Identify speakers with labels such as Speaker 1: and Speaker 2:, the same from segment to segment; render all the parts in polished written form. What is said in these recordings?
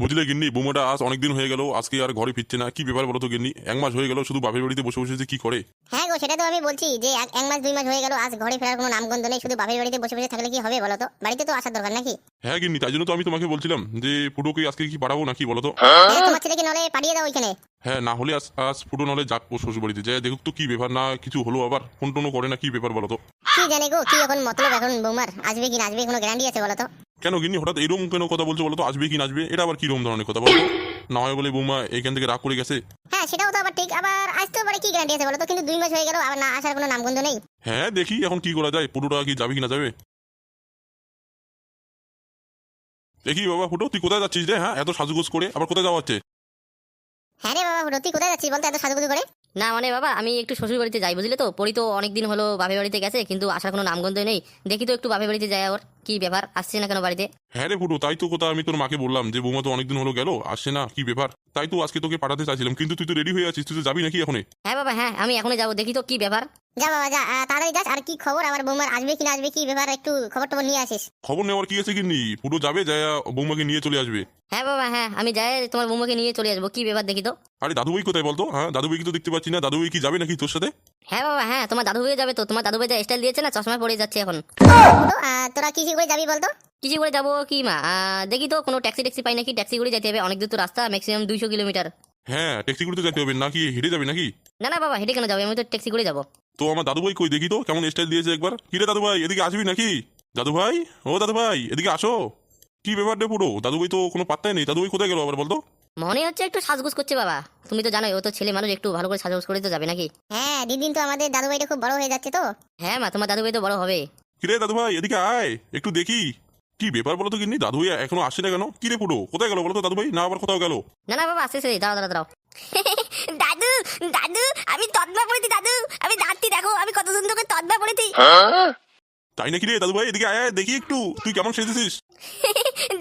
Speaker 1: বুঝলে গিন্নি, বৌমাটা আজ অনেকদিন হয়ে গেল, আজকে আর ঘরে ফিরছে না। কি ব্যাপার বলো তো গিন্নি? 1 মাস হয়ে গেল শুধু বাপের বাড়িতে বসে বসে যে কি করে।
Speaker 2: হ্যাঁ গো, সেটা তো আমি বলছি যে এক মাস 2 মাস হয়ে গেল, আজ ঘরে ফেরার কোনো নামগন্ধ নেই। শুধু বাপের বাড়িতে বসে বসে থাকলে কি হবে বলো তো? বাড়িতে তো আসার দরকার নাকি?
Speaker 1: হ্যাঁ গিন্নি, তাই জন্য তো আমি তোমাকে বলছিলাম যে ফুটোকে আজকে কি পাঠাবো নাকি বলো তো।
Speaker 2: হ্যাঁ, তোমার ছেলেকে নলে পাঠিয়ে দাও ওইখানে।
Speaker 1: হ্যাঁ, না হলে আজ আজ ফুটো নলে যাক ও শ্বশুর বাড়িতে যায়, দেখুক তো কি ব্যাপার, না কিছু হলো আবার ফোন টোনও করে না, কি ব্যাপার বলো তো।
Speaker 2: কি জানে গো, কি এখন মতলব এখন বৌমার? আসবে কি না আসবে কোনো গ্যারান্টি আছে বলো তো?
Speaker 1: কেন গিন্নি হঠাৎ এরকম কেন কথা বলছো বলো তো? আসবে কি নাচবে, এটা আবার কিরকম ধরনের কথা বলো তো? না হয় বলে বৌমা এখান থেকে রাগ করে গেছে।
Speaker 2: হ্যাঁ, সেটাও তো আবার ঠিক, আবার আসতেও পারে, কি গ্যারান্টি আছে বলো তো? কিন্তু 2 মাস হয়ে গেল, আবার না আসার কোনো নামগন্ধ নেই।
Speaker 1: হ্যাঁ দেখি এখন কি করা যায়, ফুটোটা কি যাবে কি না যাবে। দেখি বাবা ফুটো, তুই কোথায় যাচ্ছিস রে? হ্যাঁ, এত সাজুগোজ করে আবার কোথায় যাওয়া হচ্ছে?
Speaker 2: হ্যাঁ রে বাবা, তুই কোথায় যাচ্ছিস বলতো এত সাজুগুজু করে?
Speaker 3: না মানে বাবা, আমি একটু শ্বশুর বাড়িতে যাই, বুঝলে তো। পরি তো অনেকদিন হলো বাপের বাড়িতে গেছে, কিন্তু আসার কোনো নামগন্ধ নেই। দেখি তো একটু বাপের বাড়িতে যাই, ওর কি ব্যাপার, আসছে না কেন বাড়িতে?
Speaker 1: হ্যাঁ রে ফুটো, তাই তো কথা আমি তোর মাকে বললাম যে বৌমা তো অনেকদিন হলো গেল, আসছে না, কি ব্যাপার। তাই তো আজকে তোকে পাঠাতে চাইছিলাম, কিন্তু তুই তো রেডি হয়ে আছিস, তুই তো যাবি নাকি এখনই?
Speaker 3: হ্যাঁ বাবা, হ্যাঁ আমি এখনই যাবো, দেখি তো কি ব্যাপার।
Speaker 2: যা বাবা যা, তাড়াতাড়ি যাস। আর কি খবর আবার বৌমার? আসবে কি না আসবে, কি ব্যাপার, একটু খবর টবর নিয়ে আসিস।
Speaker 1: খবর নেওয়ার কি আছে কিন্নি, ফুটো যাবে, যায় বৌমাকে নিয়ে চলে আসবে।
Speaker 3: হ্যাঁ বাবা, হ্যাঁ আমি যাই, তোমার বৌমাকে নিয়ে চলে আসবো, কি ব্যাপার দেখি তো।
Speaker 1: আরে দাদুভাই কোথায় বলতো? হ্যাঁ, দাদুভাইকে তো দেখতে পাচ্ছি না, দাদুভাই কি যাবে নাকি তোর সাথে?
Speaker 3: হ্যাঁ বাবা, হ্যাঁ তোমার দাদু হয়ে যাবে তো, তোমার দাদু ভাই যা স্টাইল দিয়েছে না, চশমা পরে যাচ্ছে এখন।
Speaker 2: তো, তোরা কিসে করে যাবি বলতো?
Speaker 3: কিছু করে যাবো কি মা, দেখি তো কোনো ট্যাক্সি ট্যাক্সি পাই নাকি, ট্যাক্সি করে যেতে হবে, অনেক দূর তো রাস্তা, ম্যাক্সিমাম 200 কিলোমিটার।
Speaker 1: হ্যাঁ, ট্যাক্সি করে তো যেতে হবে, নাকি হেঁটে যাবে নাকি?
Speaker 3: না না বাবা, হেঁটে কেন যাবো, আমি তো ট্যাক্সি করে যাবো।
Speaker 1: তো আমার দাদুভাই কই, দেখি তো কেমন স্টাইল দিয়েছে একবার। কি রে দাদুভাই, এদিকে আসবি নাকি? দাদুভাই, ও দাদুভাই এদিকে আসো। কি ব্যাপার রে পুরো, দাদুভাই তো কোনো পাত্তাই নেই, দাদুভাই কোথায় গেল আবার বলতো?
Speaker 3: মনে হচ্ছে একটু সাজগোজ করছে বাবা, তুমি তো জানোই ও তো ছেলে মানুষ, একটু ভালো করে সাজগোজ করে তো যাবে নাকি।
Speaker 2: হ্যাঁ, দিন দিন তো আমাদের দাদু ভাইটা খুব বড় হয়ে যাচ্ছে তো।
Speaker 3: হ্যাঁ মা, তোমার দাদু ভাই তো বড় হবে।
Speaker 1: কি রে দাদুভাই, এদিকে আয় একটু দেখি। কি ব্যাপার বলো তো গিন্নি, দাদুভাই এখনো আসছে না কেন? কি রে পুরো, কোথায় গেল বলো তো দাদুভাই? না আবার কোথাও গেল?
Speaker 3: না না বাবা, আসছে দাঁড়াও দাঁড়াও দাঁড়াও। দাদু, দাদু আমি তদমা পড়েছি দাদু, আমি দাঁতটি দেখো, আমি কত সুন্দর করে তদমা পড়েছি।
Speaker 1: তাই নাকি রে দাদুভাই? এদিকে আয় আয় দেখি একটু, তুই কেমন সেজেছিস।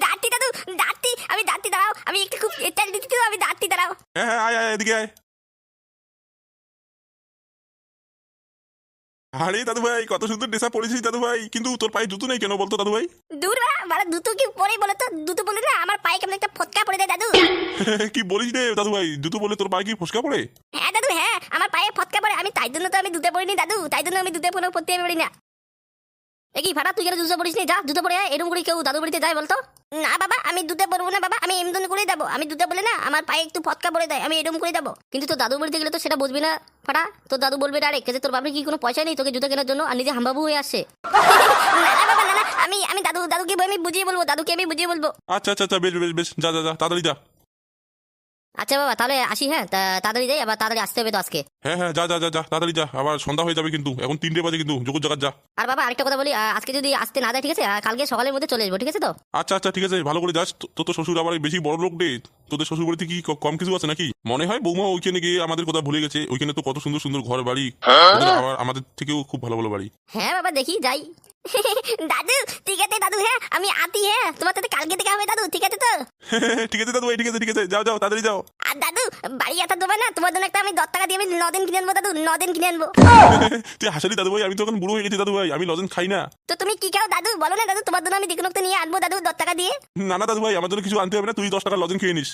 Speaker 3: দাঁতটি দাদু, দাঁতটি, আমি দাঁতটি দাঁড়াও, আমি একটু খুব স্টাইল দিচ্ছি তো, আমি দাঁতটি দাঁড়াও।
Speaker 1: হ্যাঁ হ্যাঁ, আয় আয় এদিকে আয়। আরে দাদুভাই, কত সুন্দর ড্রেসআপ পরেছিস দাদুভাই, কিন্তু তোর পায়ে জুতো নেই কেন বলতো দাদুভাই?
Speaker 3: দূর বাড়া, দুটো কি পরে বলো তো? দুটো বলে না আমার পায়ে কেমন একটা ফটকা পড়ে দেয় দাদু।
Speaker 1: কি বলিস রে দাদুভাই, জুতো বলে তোর পায়ে কি ফসকা পড়ে?
Speaker 3: হ্যাঁ দাদু, হ্যাঁ আমার পায়ে ফটকা পড়ে, আমি তাই জন্য তো আমি দুটো পরিনি দাদু, তাই জন্য আমি দুটো পরতে পারি না। এ কি ফাটা, তুই কেন জুতো পরিস নি? যা জুতো পরে আয়, এরকম করে কেউ দাদু বাড়িতে যায় বলতো? না বাবা, আমি দুটো পরবো না বাবা, আমি এমন করে যাবো, আমি দুটো বলে না আমার পায়ে একটু ফটকা পড়ে দেয়, আমি এরকম করে যাবো। কিন্তু তোর দাদু বাড়িতে গেলে তো সেটা বুঝবি না ফাটা, তোর দাদু বলবে ডাইরেক্ট যে তোর বাপরে কি কোনো পয়সা নেই তোকে জুতো কেনার জন্য, আর নিজে হামবাবু হয়ে আসছে। না না বাবা, না না, আমি দাদুকে আমি বুঝিয়ে বলবো, দাদুকে আমি বুঝিয়ে বলবো।
Speaker 1: আচ্ছা আচ্ছা আচ্ছা, বেশ বেশ বেশ, যা যা যা তাড়াতাড়ি যা।
Speaker 3: আচ্ছা বাবা, তাহলে আসি। হ্যাঁ তাড়াতাড়ি যাই, আবার তাড়াতাড়ি আসতে হবে তো আজকে।
Speaker 1: হ্যাঁ হ্যাঁ, যা যা যা যা তাড়াতাড়ি যা, আবার সন্ধ্যা হয়ে যাবে কিন্তু, এখন 3টে বাজে কিন্তু, যোগ্য জায়গা যা।
Speaker 3: আর বাবা আরেকটা কথা বলি, আজকে যদি আসতে না দেয় ঠিক আছে, কালকে সকালের মধ্যে চলে আসবো, ঠিক আছে তো?
Speaker 1: আচ্ছা আচ্ছা ঠিক আছে, ভালো করে যাস। তোর তো শ্বশুর আবার বেশি বড় লোক রে, তোদের শ্বশুর বাড়িতে কি কম কিছু আছে নাকি? মনে হয় বৌমা ওইখানে গিয়ে আমাদের কথা ভুলে গেছে, ওইখানে তো কত সুন্দর সুন্দর ঘর বাড়ি, ওদের আবার আমাদের থেকেও খুব ভালো ভালো বাড়ি।
Speaker 3: হ্যাঁ বাবা, দেখি যাই। দাদু ঠিক আছে দাদু, হ্যাঁ আমি আতি, হ্যাঁ তোমার সাথে কালকে দেখা হবে দাদু, ঠিক আছে তো?
Speaker 1: ঠিক আছে দাদুভাই, ঠিক আছে ঠিক আছে, যাও যাও তাড়াতাড়ি যাও।
Speaker 3: আর দাদু, বাড়ি আসা দেবে না তোমার জন্য একটা আমি 10 টাকা দিয়ে আমি 9 দিন কিনে আনবো দাদু, 9 দিন কিনে আনবো।
Speaker 1: তুই হাসালি দাদুভাই, আমি তো এখন বুড়ো হয়ে গেছি দাদুভাই, আমি লজেন খাই না।
Speaker 3: তো তুমি কি খাও দাদু বলো না দাদু, তোমার জন্য আমি দেখুন নিয়ে আনবো দাদু 10 টাকা দিয়ে।
Speaker 1: না না দাদুভাই, আমার জন্য কিছু আনতে হবে না, তুই 10 টাকা লজেন খেয়ে নিস।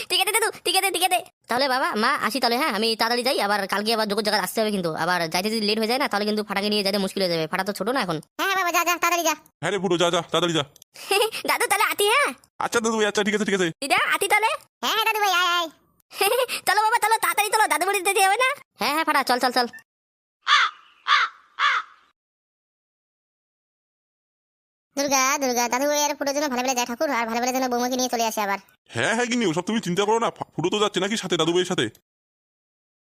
Speaker 3: ঠিক আছে দাদু, ঠিক আছে ঠিক আছে। তাহলে বাবা মা আসি তাহলে, হ্যাঁ আমি তাড়াতাড়ি যাই, আবার কালকে আবার যোগ্য জায়গায় আসতে হবে কিন্তু, আবার যাইতে যদি লেট হয়ে যায় না তাহলে কিন্তু ফাটাকে নিয়ে যাইতে মুশকিল হয়ে যাবে, ফাটা তো ছোট না এখন।
Speaker 2: হ্যাঁ হ্যাঁ বাবা, যা যা তাড়াতাড়ি যা।
Speaker 1: হ্যাঁ রে বুড়ো, যা যা তাড়াতাড়ি যা।
Speaker 3: দাদু তাহলে আতি, হ্যাঁ
Speaker 1: আচ্ছা দাদুভাই, আচ্ছা ঠিক আছে ঠিক আছে।
Speaker 3: দিদা আতি তাহলে।
Speaker 2: হ্যাঁ হ্যাঁ দাদু ভাই, আয় আয়।
Speaker 3: চলো বাবা, চলো তাড়াতাড়ি চলো, দাদু বাড়িতে যেতে হবে না? হ্যাঁ হ্যাঁ ফাটা, চল চল চল।
Speaker 2: দুর্গা দুর্গা, দাদু ভাই আর ফুটোর জন্য ভালো ভালো যায় ঠাকুর, আর ভালো ভালো যেন বৌমাকে নিয়ে চলে আসে আবার।
Speaker 1: হ্যাঁ হ্যাঁ গিন্নি, ওসব তুমি চিন্তা করো না, ফুটো তো যাচ্ছে নাকি সাথে, দাদুভাইয়ের সাথে।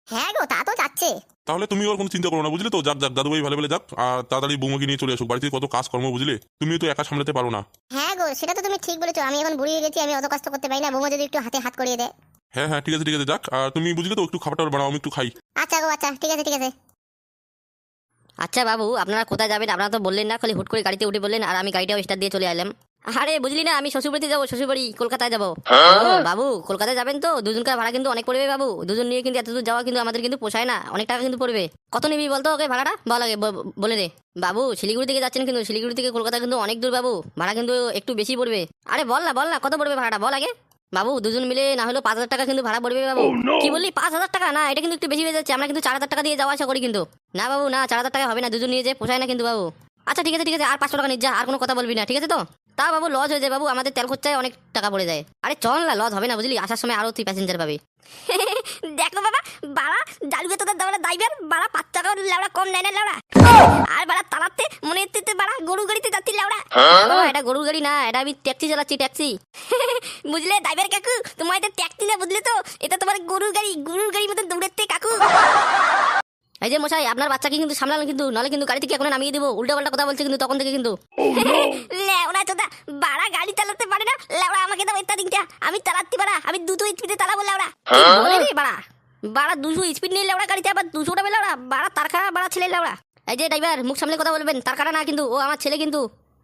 Speaker 2: হ্যাঁ গো, তা তো যাচ্ছে।
Speaker 1: তাহলে তুমি ওর কোনো চিন্তা করো না, বুঝলে তো? যাক যাক, দাদুভাই ভালো ভালো যাক, আর তাড়াতাড়ি বৌমাকে নিয়ে চলে আসুক, বাড়িতে কত কাজ কর্ম বুঝলে, তুমিও তো একা সামলাতে পারো না।
Speaker 2: হ্যাঁ গো, সেটা তো তুমি ঠিক বলেছো, আমি এখন বুড়ি হয়ে গেছি, আমি অত কষ্ট করতে পারি না, বৌমা যদি একটু হাতে হাত করিয়ে দেয়।
Speaker 1: হ্যাঁ হ্যাঁ ঠিক আছে যাক, আর তুমি বুঝলে তো একটু খাবারটা বানাও, আমি একটু খাই।
Speaker 2: আচ্ছা গো, আচ্ছা ঠিক আছে ঠিক আছে।
Speaker 3: আচ্ছা বাবু, আপনারা কোথায় যাবেন? আপনারা তো বললেন না, খালি হুট করে গাড়িতে উঠে বললেন, আর আমি গাড়িটাও স্টার্ট দিয়ে চলে এলাম। আরে বুঝলি না, আমি শ্বশুরবাড়িতে যাবো, শ্বশুরবাড়ি কলকাতায় যাবো। ও বাবু, কলকাতায় যাবেন তো? দুজনকার ভাড়া কিন্তু অনেক পড়বে বাবু, দুজন নিয়ে কিন্তু এত দূর যাওয়া কিন্তু আমাদের কিন্তু পোষায় না, অনেক টাকা কিন্তু পড়বে। কত নিবি বলতো ওকে ভাড়াটা, বল আগে বলে দে। বাবু শিলিগুড়ি থেকে যাচ্ছেন কিন্তু, শিলিগুড়ি থেকে কলকাতা কিন্তু অনেক দূর বাবু, ভাড়া কিন্তু একটু বেশি পড়বে। আরে বল না কত পড়বে ভাড়াটা, বল আগে। বাবু দুজন মিলে না হলেও 5,000 টাকা কিন্তু ভাড়া পড়বে বাবু। কি বললি 5,000 টাকা? না এটা কিন্তু একটু বেশি হয়ে যাচ্ছে, আমরা কিন্তু 4,000 টাকা দিয়ে যাওয়া আসা করি কিন্তু। না বাবু না, 4,000 টাকা হবে না, দুজন নিয়ে যে পোষায় না কিন্তু বাবু। আচ্ছা ঠিক আছে ঠিক আছে, আর 500 টাকা নিয়ে যা, আর কোনো কথা বলবি না, ঠিক আছে তো? তা বাবু লজ হয়ে যায় বাবু, আমাদের তেল খরচায় অনেক টাকা পড়ে যায়। আরে চল না, লজ হবে না বুঝলি, আসার সময় আরো তুই প্যাসেঞ্জার পাবি। দেখো বাবা, বাড়া জালুকে তোদের দাওয়া ড্রাইভার বাড়া 5 টাকা লাউড়া কম নেয় না লাউড়া। আর বাড়া তালাতে মনে হচ্ছে বাড়া গরু গাড়িতে যাচ্ছি লাউড়া। বাবা এটা গরু গাড়ি না, এটা আমি ট্যাক্সি চালাচ্ছি, ট্যাক্সি। বুঝলে ড্রাইভার কাকু, তোমার এটা ট্যাক্সি না বুঝলে তো, এটা তোমার গরুর গাড়ির মতন দৌড়াচ্ছে কাকু। এই যে মশাই, আপনার বাচ্চাকে কিন্তু সামলালেন কিন্তু, নাহলে কিন্তু গাড়ি থেকে এখন নামিয়ে দেবো। উল্টো পাল্টা কথা বলছে কিন্তু তখন থেকে কিন্তু। লেওড়া চোদা বাড়া গাড়ি চালাতে পারে না লেওড়া, আমাকে দাও এটা দিনটা, আমি চালাতে পারা, আমি 200 স্পিডে চালাবো লেওড়া। বলে রে বাড়া, বাড়া 200 স্পিড নিয়ে লেওড়া গাড়িতে আবার 200 টাকা লেওড়া, বাড়া তার খাড়া বাড়া ছেলে লেওড়া। এই যে ড্রাইভার মুখ সামলে কথা বলবেন, তার খাড়া না কিন্তু, ও আমার ছেলে কিন্তু,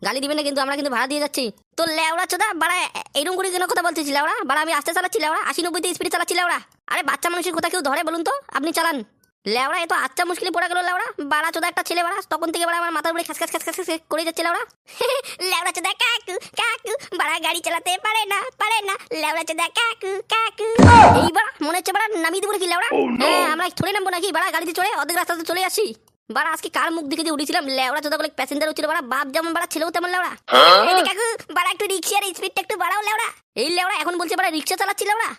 Speaker 3: গালি দিবেন না কিন্তু, আমরা কিন্তু ভাড়া দিয়ে যাচ্ছি। তো লেওড়া চোদা বাড়া এইরকম করে কেন কথা বলতেছি লেওড়া? বাড়া আমি আস্তে চালাচ্ছি লেওড়া, 80-90 স্পিডে চালাচ্ছি লেওড়া। আরে বাচ্চা মানুষের কথা কেউ ধরে বলুন তো, আপনি চালান লেওড়া। এ তো আচ্ছা মুশকিলে পড়ে গেল লেওড়া, বাড়া চোদা একটা ছেলে বাড়া, তখন থেকে বাড়া আমার মাথার উপরে খাস খাস খাস খাস করে যাচ্ছে লেওড়া। লেওড়া চোদা কাকু কাকু, বাড়া গাড়ি চালাতে পারে না লেওড়া চোদা কাকু কাকু। এই বাড়া মনে হচ্ছে বাড়া নামিয়ে দেবো নাকি লেওড়া? হ্যাঁ আমরা থরে নামবো নাকি বাড়া, গাড়িতে চড়ে অর্ধেক রাস্তাতে চলে আসি। বাড়া আজকে কার মুখ দেখে যে উঠেছিলাম লেওড়া চোদা বলে প্যাসেঞ্জার হচ্ছিল বাড়া, বাপ যেমন বাড়া ছেলেও তেমন লেওড়া। কাকু বাড়া একটু রিক্সার স্পিডটা একটু বাড়াও লেওড়া। এই লেওড়া এখন বলছে বাড়া রিক্সা চালাচ্ছি লেওড়া।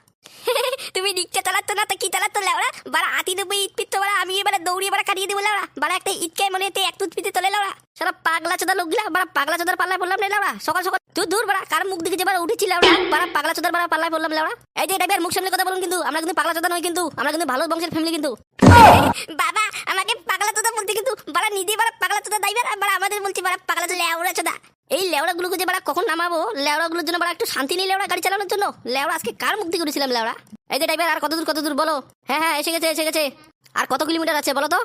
Speaker 3: তুমি রিক্সা চালাচ্ছ না তা কি চালাচ্ছ লেওড়া? বাড়া 80-90 স্পিড তো বাড়া আমি এবারে দৌড়িয়ে বাড়া কাটিয়ে দেবো লেওড়া। বাড়া একটা ইটকায় মনে হতে 1 স্পিডে চলে লেওড়া। সারা পাগলা চোদা লোকগুলা বাড়া পাগলা চোদার পাল্লায় পড়লাম না লেওড়া। সকাল সকাল তুই দূর বাড়া, কার মুখ দেখে যে বাড়া উঠেছি লেওড়া, বাড়া পাগলা চোদার বাড়া পাল্লায় পড়লাম লেওড়া। এই যে ড্রাইভার মুখ সামনে কথা বলুন কিন্তু, আমরা কিন্তু পাগলা চোদা নই কিন্তু, আমরা কিন্তু ভালো বংশের ফ্যামিলি কিন্তু। বাবা আমাকে পাগলা চোদা বলতে কিন্তু বাড়া নিজে বাড়া পাগলা চোদা ড্রাইভার, আর বাড়া আমাদের বলছি বাড়া পাগলা চোদা লেওড়া চোদা। এই লেওড়া গুলোকে যে বাড়া কখন নামাবো, লেওড়া গুলোর জন্য বাড়া একটু শান্তি নেই লেওড়া গাড়ি চালানোর জন্য। লেওড়া আজকে কার মুখ দিয়ে করেছিলাম লেওড়া? এই যে ড্রাইভার আর কত দূর বলো? হ্যাঁ হ্যাঁ এসে গেছে। আর কত কিলোমিটার আছে বলো তো?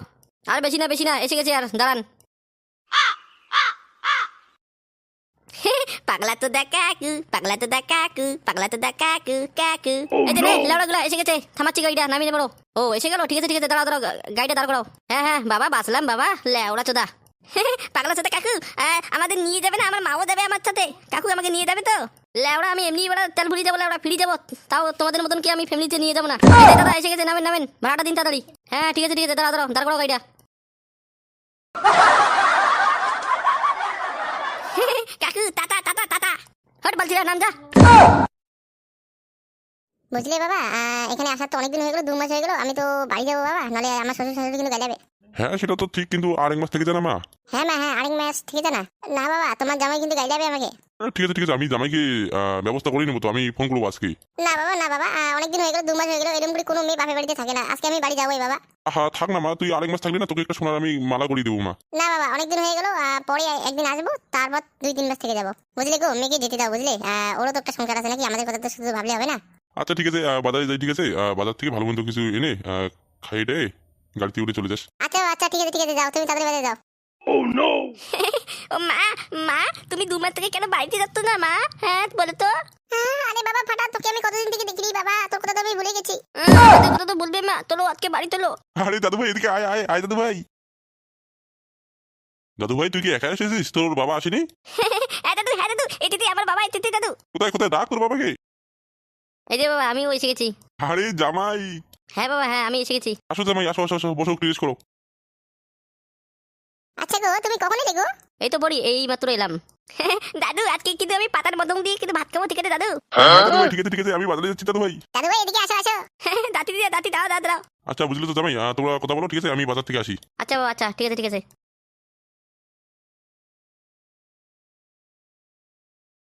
Speaker 3: আর বেশি না এসে গেছে, আর দাঁড়ান। পাগলা তো কাকু পাগলা তো কাকু পাগলা তো কাকু কাকু। এই যে লেওড়া গুলা এসে গেছে, থামাচ্ছি গাড়িটা, নামিয়ে নেবো। ও এসে গেল, ঠিক আছে দাঁড়াও গাড়িটা দাঁড় করাও। হ্যাঁ বাবা বাসলাম বাবা, লেওড়া চোদা। পাগলা সাথে কাকু আমাদের নিয়ে যাবে না? আমার মাও যাবে আমার সাথে, কাকু আমাকে নিয়ে যাবে তো? লেওড়া আমি এমনি এবার তেল ভরি যাবো লেওড়া, ফিরে যাবো, তাও তোমাদের মতন কি আমি ফ্যামিলিতে নিয়ে যাবো না? দাদা এসে গেছে, নামেন ভাড়াটা দিন তাড়াতাড়ি। হ্যাঁ ঠিক আছে দাঁড়াও করো গাড়িটা। কাকু টাটা হট বলছি নাম যা।
Speaker 2: বুঝলে বাবা, এখানে আসার তো অনেকদিন হয়ে গেল, 2 মাস হয়ে গেল। আমি তো বাড়ি যাবো বাবা, নাহলে আমার শ্বশুর শাশুড়ি কিন্তু গালাবে।
Speaker 1: হ্যাঁ সেটা তো ঠিক, কিন্তু আর 1 মাস থেকে জানা মা।
Speaker 2: হ্যাঁ মা, হ্যাঁ আরেক মাস থেকে জানা। না বাবা, তোমার জামাই কিন্তু গাইলাবে আমাকে।
Speaker 1: ঠিক আছে আমি জামাইকে ব্যবস্থা করে নেবো, তো আমি ফোন করবো আজকে।
Speaker 2: না বাবা, অনেকদিন হয়ে গেল, 2 মাস হয়ে গেল, এরকম করে কোনো মেয়ে বাপের বাড়িতে থাকে না। আজকে আমি বাড়ি যাবোই বাবা।
Speaker 1: হ্যাঁ থাক না মা, তুই আর 1 মাস থাকবি না, তোকে একটা সোনার আমি মালা করে দেবো মা।
Speaker 2: না বাবা, অনেকদিন হয়ে গেল, পরে একদিন আসবো, তারপর 2-3 মাস থেকে যাবো। বুঝলে গো, মেয়েকে যেতে দাও বুঝলে, ওরও তো একটা সংসার আছে নাকি, আমাদের কথা তো শুধু ভাবলে হবে না।
Speaker 1: আচ্ছা ঠিক আছে, বাজারে যাই, ঠিক আছে বাজার থেকে ভালো মন্দ কিছু এনে খাইয়ে দে, গাড়িতে উঠে চলে যাস।
Speaker 2: আচ্ছা ঠিক আছে যাও, তুমি তাড়াতাড়ি বাজারে যাও।
Speaker 3: ও মা তুমি 2 মাস থেকে কেন বাড়িতে যাচ্ছ না মা? হ্যাঁ বলো তো।
Speaker 2: আরে বাবা ফাটা, তোকে আমি কতদিন থেকে দেখিনি বাবা, তোর কথা তো আমি ভুলে গেছি।
Speaker 3: কথা তো বলবে মা, চলো আজকে বাড়ি চলো।
Speaker 1: আরে দাদু ভাই এদিকে আয় দাদু ভাই। দাদু ভাই তুই কি একা এসেছিস? তোর বাবা আসেনি?
Speaker 3: হ্যাঁ দাদু এটিতে আমার বাবা, এটিতে দাদু।
Speaker 1: কোথায় ডাক তোর বাবাকে।
Speaker 3: এই যে বাবা আমিও এসে গেছি।
Speaker 1: আরে জামাই।
Speaker 3: হ্যাঁ বাবা হ্যাঁ আমি এসে গেছি।
Speaker 1: আসো জামাই, আসো বসো, একটু রেস্ট করো।
Speaker 2: আচ্ছা গো, তুমি কখন এলে গো?
Speaker 3: এই তো বড়ি এই মাত্র এলাম। দাদু আজকে কিন্তু আমি পাতার মদং দিয়ে কিন্তু ভাত খাবো, ঠিক আছে দাদু?
Speaker 1: দাদু ভাই ঠিক আছে আমি বাজারে যাচ্ছি দাদু ভাই।
Speaker 2: দাদু ভাই এদিকে আসো।
Speaker 3: দাঁতি দাও।
Speaker 1: আচ্ছা বুঝলি তো জামাই, তোমরা কথা বলো, ঠিক আছে আমি বাজার থেকে আসি।
Speaker 3: আচ্ছা বাবা আচ্ছা ঠিক আছে